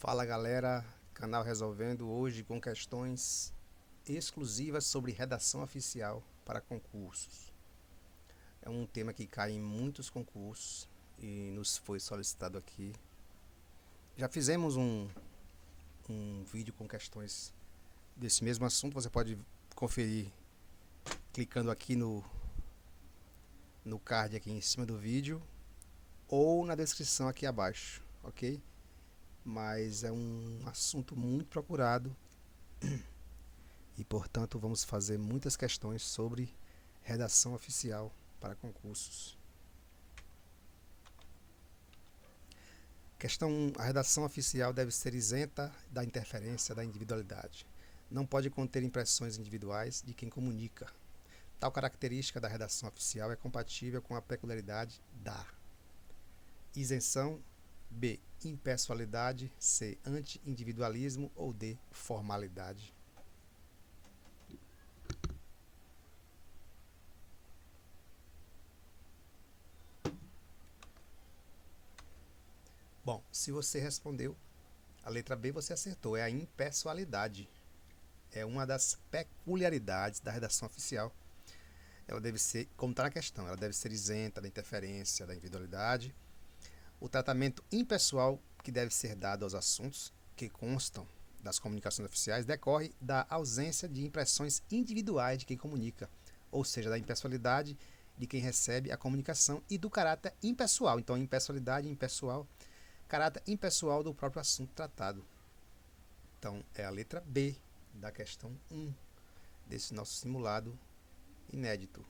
Fala galera, canal Resolvendo hoje com questões exclusivas sobre redação oficial para concursos. É um tema que cai em muitos concursos e nos foi solicitado aqui. Já fizemos um vídeo com questões desse mesmo assunto, você pode conferir clicando aqui no card aqui em cima do vídeo ou na descrição aqui abaixo, ok? Mas é um assunto muito procurado e, portanto, vamos fazer muitas questões sobre redação oficial para concursos. Questão 1. A redação oficial deve ser isenta da interferência da individualidade. Não pode conter impressões individuais de quem comunica. Tal característica da redação oficial é compatível com a peculiaridade da isenção, B. Impessoalidade, C. Anti-individualismo ou D. Formalidade. Bom, se você respondeu a letra B, você acertou. É a impessoalidade. É uma das peculiaridades da redação oficial. Ela deve ser, como está na questão, ela deve ser isenta da interferência da individualidade. O tratamento impessoal que deve ser dado aos assuntos que constam das comunicações oficiais decorre da ausência de impressões individuais de quem comunica, ou seja, da impessoalidade de quem recebe a comunicação e do caráter impessoal. Então, impessoalidade, impessoal, caráter impessoal do próprio assunto tratado. Então, é a letra B da questão 1 desse nosso simulado inédito.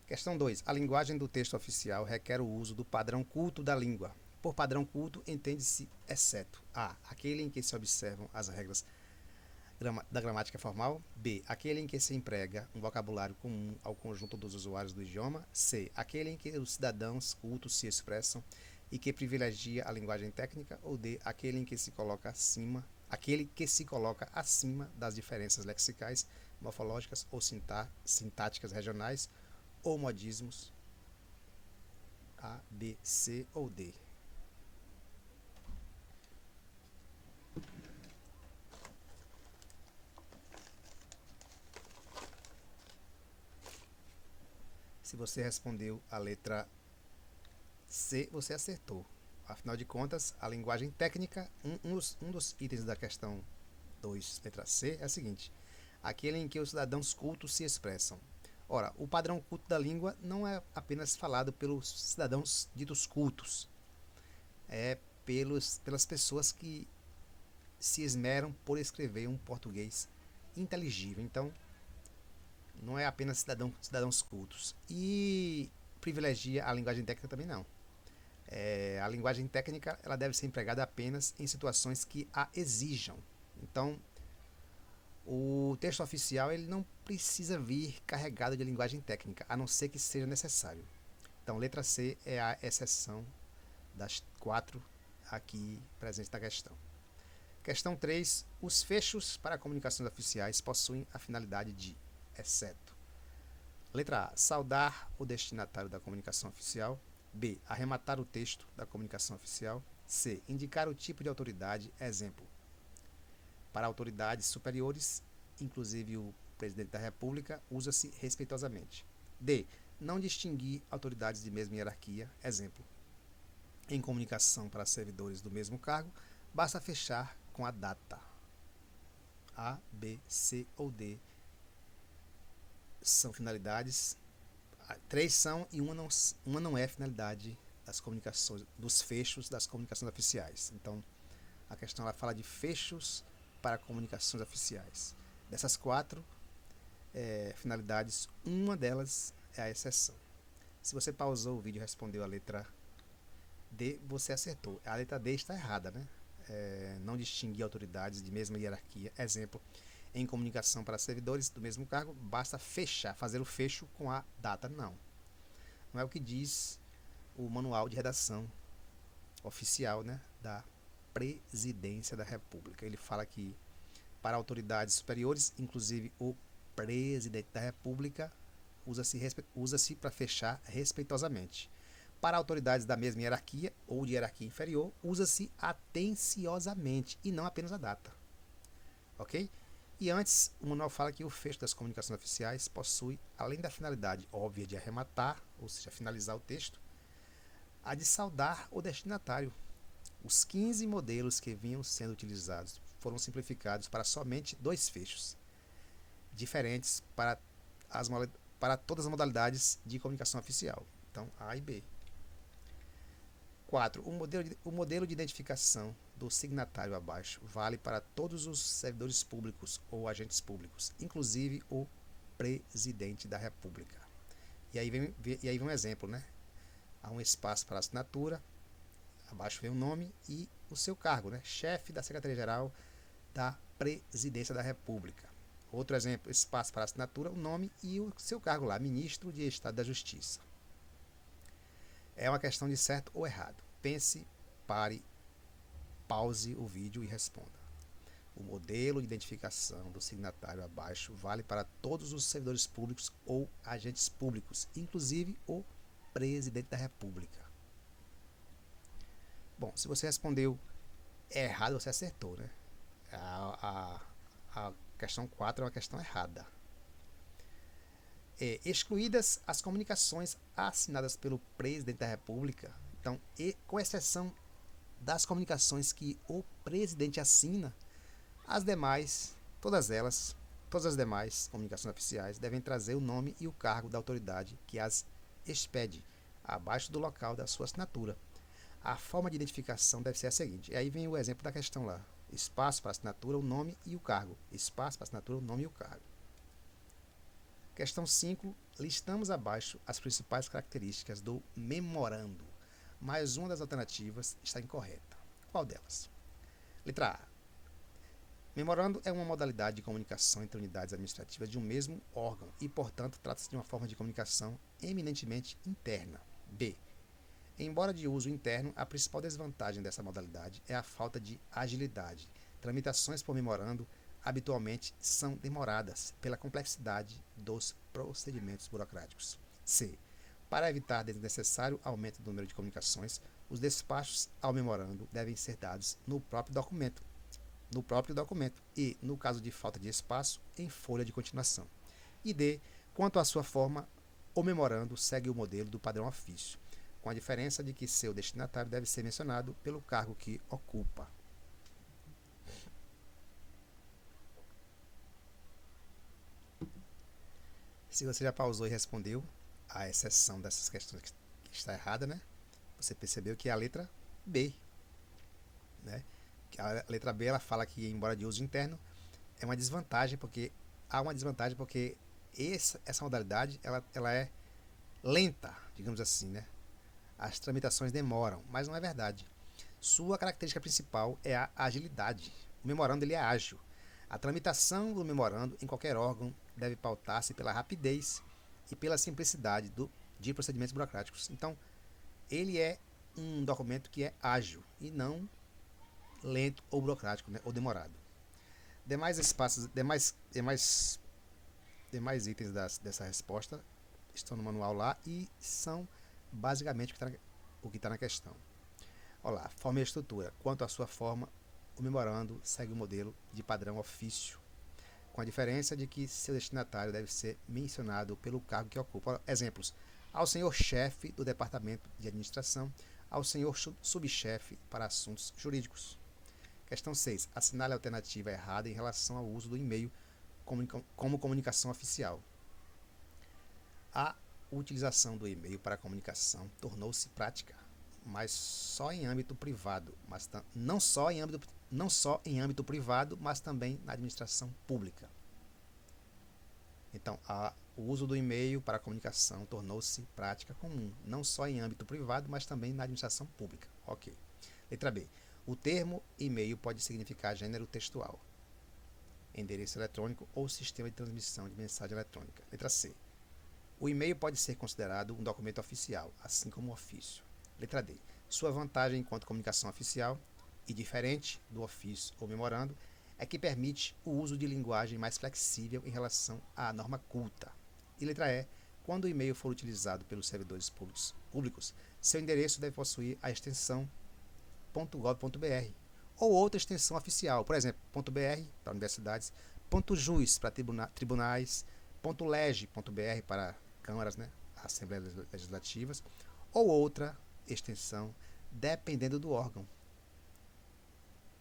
Questão 2. A linguagem do texto oficial requer o uso do padrão culto da língua. Por padrão culto, entende-se exceto a. Aquele em que se observam as regras da gramática formal. B. Aquele em que se emprega um vocabulário comum ao conjunto dos usuários do idioma. C. Aquele em que os cidadãos cultos se expressam e que privilegia a linguagem técnica. Ou D. Aquele em que se coloca acima, aquele que se coloca acima das diferenças lexicais, morfológicas ou sintáticas regionais ou modismos. A, B, C ou D. Se você respondeu a letra C, você acertou. Afinal de contas, a linguagem técnica, um dos itens da questão 2, letra C, é o seguinte: aquele em que os cidadãos cultos se expressam. Ora, o padrão culto da língua não é apenas falado pelos cidadãos ditos cultos, é pelas pessoas que se esmeram por escrever um português inteligível. Então, não é apenas cidadãos cultos. E privilegia a linguagem técnica também não. A linguagem técnica ela deve ser empregada apenas em situações que a exijam. Então, o texto oficial ele não precisa vir carregado de linguagem técnica, a não ser que seja necessário. Então, letra C é a exceção das 4 aqui presentes na questão. Questão 3. Os fechos para comunicações oficiais possuem a finalidade de, exceto. Letra A. Saudar o destinatário da comunicação oficial. B. Arrematar o texto da comunicação oficial. C. Indicar o tipo de autoridade. Exemplo. Para autoridades superiores, inclusive o presidente da República, usa-se respeitosamente. D. Não distinguir autoridades de mesma hierarquia. Exemplo. Em comunicação para servidores do mesmo cargo, basta fechar com a data. A, B, C ou D são finalidades. 3 são e uma não é finalidade das comunicações, dos fechos das comunicações oficiais. Então, a questão ela fala de fechos para comunicações oficiais. Dessas 4 finalidades, uma delas é a exceção. Se você pausou o vídeo e respondeu a letra D, você acertou. A letra D está errada, né? Não distinguir autoridades de mesma hierarquia. Exemplo, em comunicação para servidores do mesmo cargo, basta fechar, fazer o fecho com a data. Não é o que diz o manual de redação oficial, né, da Presidência da República. Ele fala que para autoridades superiores, inclusive o presidente da República, usa-se para fechar respeitosamente. Para autoridades da mesma hierarquia ou de hierarquia inferior, usa-se atenciosamente e não apenas a data. Ok? E antes, o manual fala que o fecho das comunicações oficiais possui, além da finalidade óbvia de arrematar, ou seja, finalizar o texto, a de saudar o destinatário. Os 15 modelos que vinham sendo utilizados foram simplificados para somente 2 fechos, diferentes para todas as modalidades de comunicação oficial. Então, A e B. 4. O modelo de identificação do signatário abaixo vale para todos os servidores públicos ou agentes públicos, inclusive o presidente da República. E aí vem um exemplo, né? Há um espaço para assinatura, abaixo vem o nome e o seu cargo, né? Chefe da Secretaria-Geral da Presidência da República. Outro exemplo, espaço para assinatura, o nome e o seu cargo lá, Ministro de Estado da Justiça. É uma questão de certo ou errado. Pense, pare, pause o vídeo e responda. O modelo de identificação do signatário abaixo vale para todos os servidores públicos ou agentes públicos, inclusive o presidente da República. Bom, se você respondeu errado, você acertou, né? A questão 4 é uma questão errada. Excluídas as comunicações assinadas pelo presidente da República, então, com exceção das comunicações que o presidente assina, as demais, todas as demais comunicações oficiais devem trazer o nome e o cargo da autoridade que as expede, abaixo do local da sua assinatura. A forma de identificação deve ser a seguinte. E aí vem o exemplo da questão lá. Espaço para assinatura, o nome e o cargo. Espaço para assinatura, o nome e o cargo. Questão 5. Listamos abaixo as principais características do memorando, mas uma das alternativas está incorreta. Qual delas? Letra A. Memorando é uma modalidade de comunicação entre unidades administrativas de um mesmo órgão e, portanto, trata-se de uma forma de comunicação eminentemente interna. B. Embora de uso interno, a principal desvantagem dessa modalidade é a falta de agilidade. Tramitações por memorando habitualmente são demoradas pela complexidade dos procedimentos burocráticos. C. Para evitar desnecessário aumento do número de comunicações, os despachos ao memorando devem ser dados no próprio documento e, no caso de falta de espaço, em folha de continuação. E D. Quanto à sua forma, o memorando segue o modelo do padrão ofício, com a diferença de que seu destinatário deve ser mencionado pelo cargo que ocupa. Se você já pausou e respondeu, a exceção dessas questões que está errada, né? Você percebeu que é a letra B, né? A letra B ela fala que, embora de uso interno, é uma desvantagem porque essa modalidade ela é lenta, digamos assim, né? As tramitações demoram, mas não é verdade. Sua característica principal é a agilidade. O memorando ele é ágil. A tramitação do memorando em qualquer órgão deve pautar-se pela rapidez e pela simplicidade de procedimentos burocráticos. Então, ele é um documento que é ágil e não lento ou burocrático, né, ou demorado. Demais itens dessa resposta estão no manual lá e são basicamente o que está na questão. Olha lá, forma e estrutura. Quanto à sua forma, o memorando segue o modelo de padrão ofício, com a diferença de que seu destinatário deve ser mencionado pelo cargo que ocupa. Exemplos: ao senhor chefe do departamento de administração, ao senhor subchefe para assuntos jurídicos. Questão 6. Assinale a alternativa errada em relação ao uso do e-mail como comunicação oficial. A utilização do e-mail para comunicação tornou-se prática, mas só em âmbito privado, não só em âmbito privado, mas também na administração pública. Então, o uso do e-mail para comunicação tornou-se prática comum, não só em âmbito privado, mas também na administração pública. Ok. Letra B. O termo e-mail pode significar gênero textual, endereço eletrônico ou sistema de transmissão de mensagem eletrônica. Letra C. O e-mail pode ser considerado um documento oficial, assim como o ofício. Letra D. Sua vantagem enquanto comunicação oficial, e diferente do ofício ou memorando, é que permite o uso de linguagem mais flexível em relação à norma culta. E letra E. Quando o e-mail for utilizado pelos servidores públicos, seu endereço deve possuir a extensão .gov.br ou outra extensão oficial, por exemplo, .br para universidades, .jus para tribunais, .leg.br para câmaras, né, assembleias legislativas, ou outra extensão, dependendo do órgão.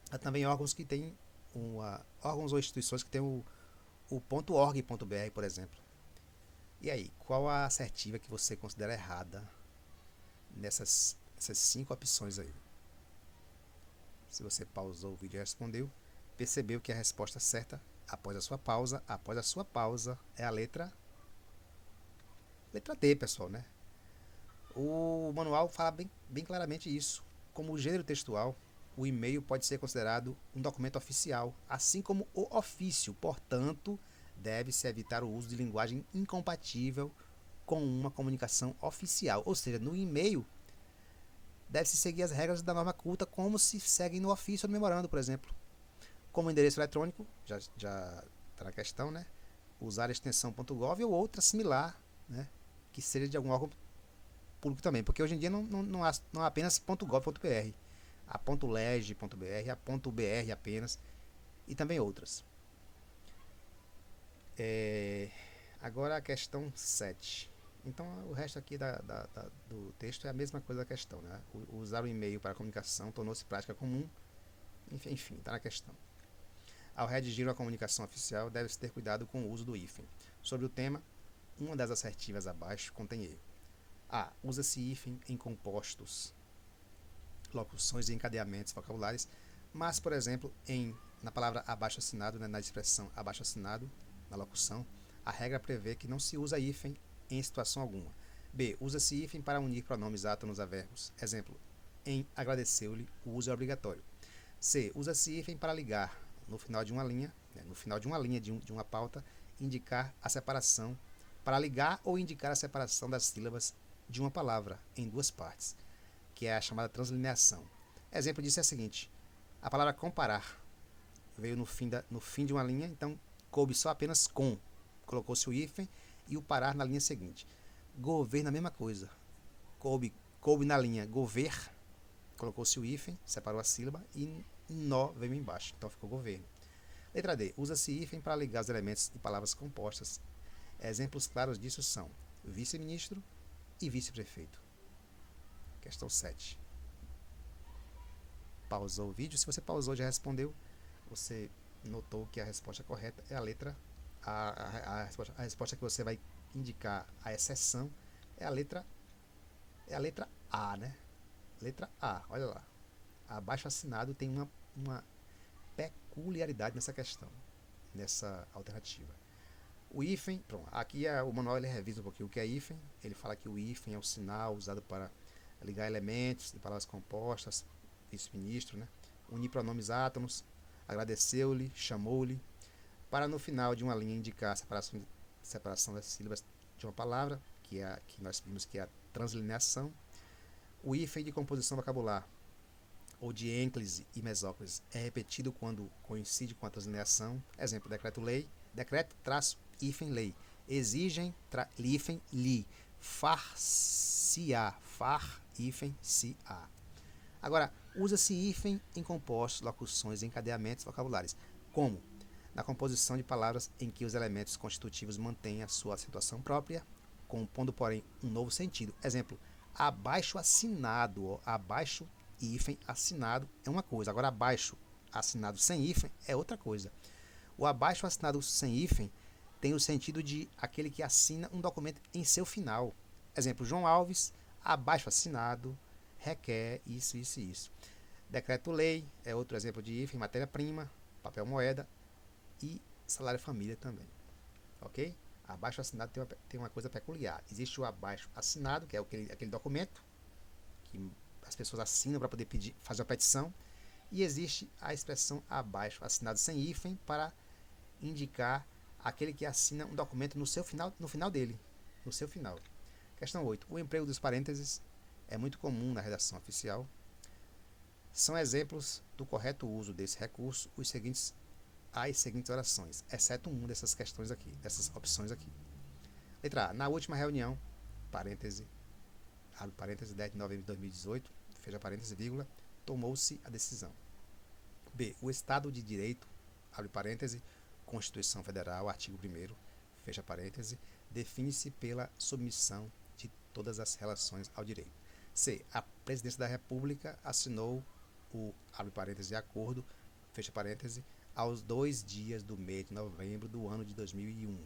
Há também órgãos que têm órgãos ou instituições que têm o .org.br, por exemplo. E aí, qual a assertiva que você considera errada nessas 5 opções aí? Se você pausou o vídeo e respondeu, percebeu que a resposta certa, após a sua pausa, é a letra D, pessoal, né? O manual fala bem claramente isso. Como gênero textual, o e-mail pode ser considerado um documento oficial, assim como o ofício. Portanto, deve-se evitar o uso de linguagem incompatível com uma comunicação oficial. Ou seja, no e-mail, deve-se seguir as regras da norma culta como se seguem no ofício ou no memorando, por exemplo. Como endereço eletrônico, já está na questão, né? Usar a extensão .gov ou outra similar, né? Que seja de algum órgão público também, porque hoje em dia não há apenas .gov.br, há .leg.br, há .br apenas, e também outras. Agora a questão 7. Então o resto aqui do texto é a mesma coisa da questão, né? Usar o e-mail para comunicação tornou-se prática comum, enfim, está na questão. Ao redigir uma comunicação oficial, deve-se ter cuidado com o uso do hífen. Sobre o tema, uma das assertivas abaixo contém erro. A. Usa-se hífen em compostos, locuções e encadeamentos vocabulares, mas, por exemplo, na palavra abaixo-assinado, né, na expressão abaixo-assinado, na locução, a regra prevê que não se usa hífen em situação alguma. B. Usa-se hífen para unir pronomes átonos a verbos. Exemplo, em agradeceu-lhe, o uso é obrigatório. C. Usa-se hífen para ligar, no final de uma linha, né, de uma pauta, indicar a separação, para ligar ou indicar a separação das sílabas de uma palavra em duas partes, que é a chamada translineação. Exemplo disso é o seguinte: a palavra comparar veio no fim de uma linha, então coube só apenas com, colocou-se o hífen e o parar na linha seguinte. Governo, a mesma coisa, coube na linha gover, colocou-se o hífen, separou a sílaba e nó veio embaixo, então ficou governo. Letra D. Usa-se hífen para ligar os elementos de palavras compostas. Exemplos claros disso são vice-ministro e vice-prefeito. Questão 7. Pausou o vídeo. Se você pausou e já respondeu, você notou que a resposta correta é a letra A. A resposta que você vai indicar a exceção é a letra A, né? Letra A, olha lá. Abaixo assinado tem uma peculiaridade nessa questão, nessa alternativa. O hífen, pronto, aqui o manual ele revisa um pouquinho o que é hífen. Ele fala que o hífen é o sinal usado para ligar elementos de palavras compostas, vice-ministro, né? Unir pronomes átonos, agradeceu-lhe, chamou-lhe, para no final de uma linha indicar a separação das sílabas de uma palavra, que nós vimos que é a translineação. O hífen de composição vocabular, ou de ênclise e mesóclise, é repetido quando coincide com a translineação. Exemplo, decreto-lei, decreto-hífen-lei. Exigem, hífen-li. Far-se-á, far-hífen-se-á. Agora, usa-se hífen em compostos, locuções e encadeamentos vocabulares. Como? Na composição de palavras em que os elementos constitutivos mantêm a sua acentuação própria, compondo, porém, um novo sentido. Exemplo, abaixo assinado, abaixo hífen assinado é uma coisa, agora abaixo assinado sem hífen é outra coisa. O abaixo assinado sem hífen tem o sentido de aquele que assina um documento em seu final. Exemplo, João Alves, abaixo assinado, requer isso, isso e isso. Decreto-lei é outro exemplo de hífen, matéria-prima, papel moeda e salário-família também. Ok? Abaixo assinado tem uma coisa peculiar. Existe o abaixo assinado, que é aquele documento que as pessoas assinam para poder fazer uma petição, e existe a expressão abaixo assinado sem hífen para indicar aquele que assina um documento no final dele, no seu final. Questão 8. O emprego dos parênteses é muito comum na redação oficial. São exemplos do correto uso desse recurso as seguintes orações, exceto uma dessas questões aqui, dessas opções aqui. Letra A. Na última reunião, parêntese, abre parêntese, 10 de novembro de 2018, fecha parêntese, vírgula, tomou-se a decisão. B. O Estado de Direito, abre parêntese, Constituição Federal, artigo 1º, fecha parêntese, define-se pela submissão de todas as relações ao direito. C. A Presidência da República assinou o, abre parêntese, acordo, fecha parêntese, aos 2 dias do mês de novembro do ano de 2001.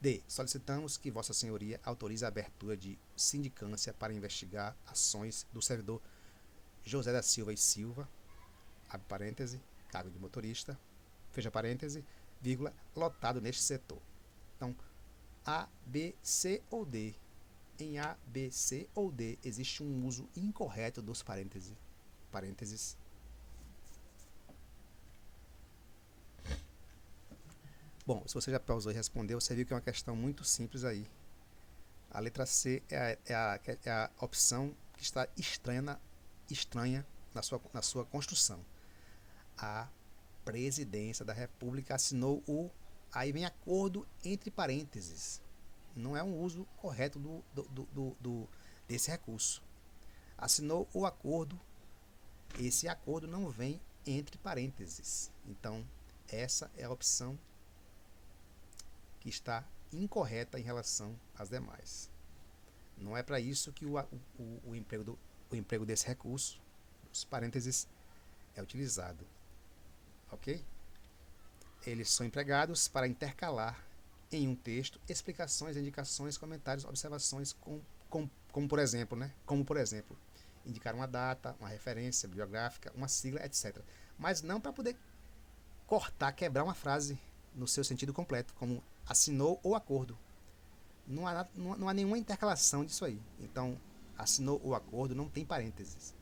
D. Solicitamos que Vossa Senhoria autorize a abertura de sindicância para investigar ações do servidor José da Silva e Silva, abre parêntese, cargo de motorista, fecha parêntese, vírgula, lotado neste setor. Então, A, B, C ou D. Em A, B, C ou D existe um uso incorreto dos parênteses. Bom, se você já pausou e respondeu, você viu que é uma questão muito simples aí. A letra C é a opção que está estranha na sua construção. A Presidência da República assinou o... Aí vem acordo entre parênteses. Não é um uso correto desse recurso. Assinou o acordo. Esse acordo não vem entre parênteses. Então, essa é a opção que está incorreta em relação às demais. Não é para isso que o emprego desse recurso, os parênteses, é utilizado. Ok? Eles são empregados para intercalar em um texto explicações, indicações, comentários, observações, como por exemplo, indicar uma data, uma referência bibliográfica, uma sigla, etc. Mas não para poder quebrar uma frase no seu sentido completo, como assinou o acordo. Não há nenhuma intercalação disso aí. Então, assinou o acordo, não tem parênteses.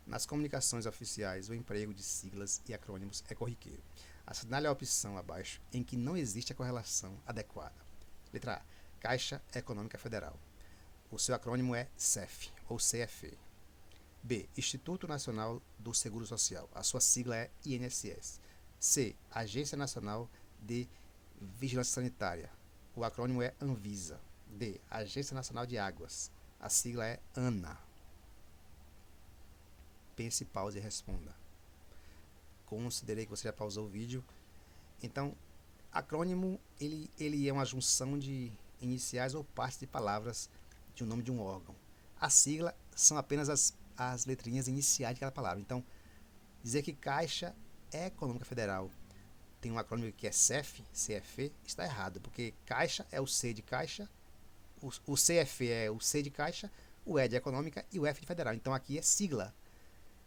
Nas comunicações oficiais, o emprego de siglas e acrônimos é corriqueiro. Assinale a opção abaixo em que não existe a correlação adequada. Letra A. Caixa Econômica Federal. O seu acrônimo é CEF ou CFE. B. Instituto Nacional do Seguro Social. A sua sigla é INSS. C. Agência Nacional de Vigilância Sanitária. O acrônimo é Anvisa. D. Agência Nacional de Águas. A sigla é ANA. Pense, pause e responda. Considerei que você já pausou o vídeo. Então, acrônimo ele é uma junção de iniciais ou partes de palavras de um nome de um órgão. A sigla são apenas as letrinhas iniciais daquela palavra. Então, dizer que Caixa Econômica Federal tem um acrônimo que é CEF, CFE, está errado, porque Caixa é o C de Caixa, o CFE é o C de Caixa, o E de Econômica e o F de Federal. Então, aqui é sigla.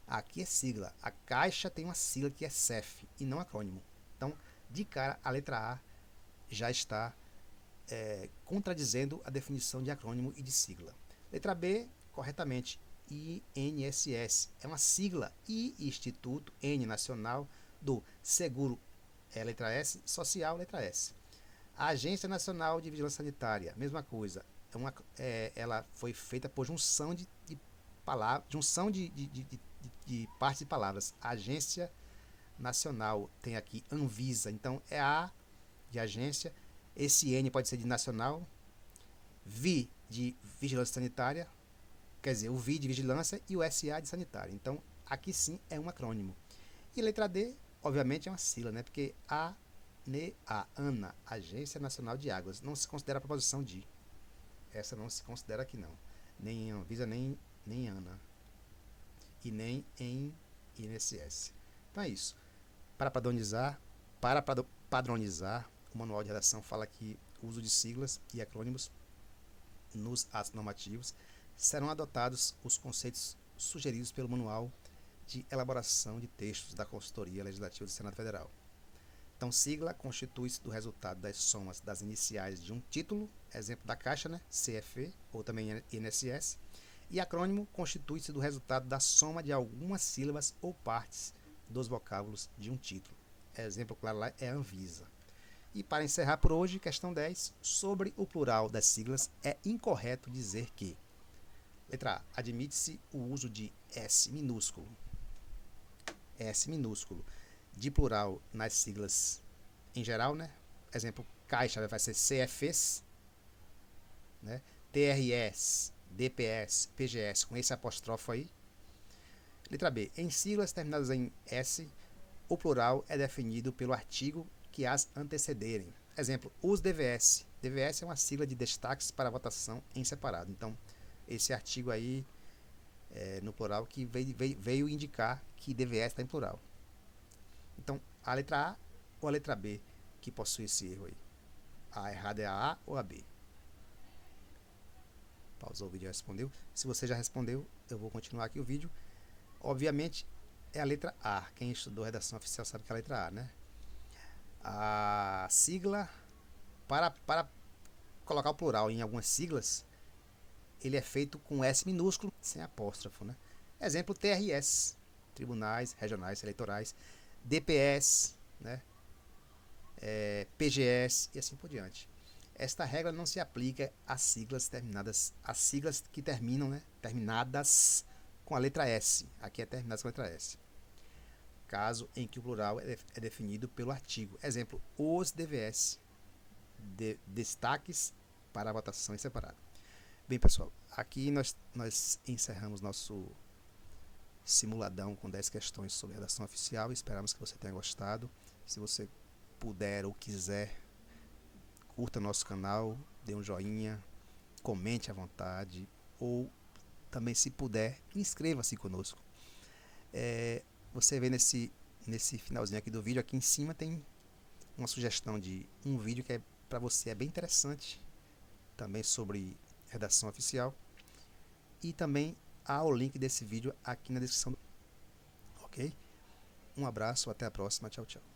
Aqui é sigla. A Caixa tem uma sigla que é CEF e não acrônimo. Então, de cara, a letra A já está contradizendo a definição de acrônimo e de sigla. Letra B, corretamente, INSS. É uma sigla. I, Instituto, N, Nacional, do Seguro, letra S, Social, letra S. A Agência Nacional de Vigilância Sanitária, mesma coisa. Ela foi feita por junção de palavras, junção de partes de palavras. Agência Nacional tem aqui Anvisa, então é A de agência, esse N pode ser de nacional, V de vigilância sanitária, quer dizer, o V de vigilância e o SA de sanitária. Então, aqui sim é um acrônimo. E letra D, obviamente, é uma sigla, né? Porque ANA, Agência Nacional de Águas, não se considera a proposição de. Essa não se considera aqui, não. Nem em Anvisa, nem em ANA. E nem em INSS. Então é isso. Para padronizar, o manual de redação fala que o uso de siglas e acrônimos nos atos normativos serão adotados os conceitos sugeridos pelo Manual de Elaboração de Textos da Consultoria Legislativa do Senado Federal. Então, sigla constitui-se do resultado das somas das iniciais de um título, exemplo da Caixa, né, CFE, ou também INSS, e acrônimo constitui-se do resultado da soma de algumas sílabas ou partes dos vocábulos de um título. Exemplo claro lá é Anvisa. E para encerrar por hoje, questão 10, sobre o plural das siglas, é incorreto dizer que: letra A, admite-se o uso de S minúsculo de plural nas siglas em geral, né? Exemplo, Caixa vai ser CFEs, né? TRS, DPS, PGS, com esse apóstrofo aí. Letra B. Em siglas terminadas em S, o plural é definido pelo artigo que as antecederem. Exemplo, os DVS. DVS é uma sigla de destaques para votação em separado. Então, esse artigo aí no plural que veio indicar que DVS está em plural. Então, a letra A ou a letra B que possui esse erro aí? A errada é a A ou a B? Pausou o vídeo e respondeu. Se você já respondeu, eu vou continuar aqui o vídeo. Obviamente, é a letra A. Quem estudou redação oficial sabe que é a letra A, né? A sigla, para colocar o plural em algumas siglas, ele é feito com S minúsculo, sem apóstrofo, né? Exemplo, TRS, Tribunais Regionais Eleitorais, DPS, né? PGS e assim por diante. Esta regra não se aplica às siglas que terminam, né? Terminadas com a letra S. Aqui é terminadas com a letra S. Caso em que o plural é definido pelo artigo. Exemplo, os DVS, destaques para a votação em separado. Bem, pessoal, aqui nós encerramos nosso simuladão com 10 questões sobre redação oficial. Esperamos que você tenha gostado. Se você puder ou quiser, curta nosso canal, dê um joinha, comente à vontade, ou também, se puder, inscreva-se conosco. Você vê nesse finalzinho aqui do vídeo, aqui em cima tem uma sugestão de um vídeo que para você é bem interessante, também sobre redação oficial, e também há o link desse vídeo aqui na descrição. Ok? Um abraço, até a próxima, tchau, tchau.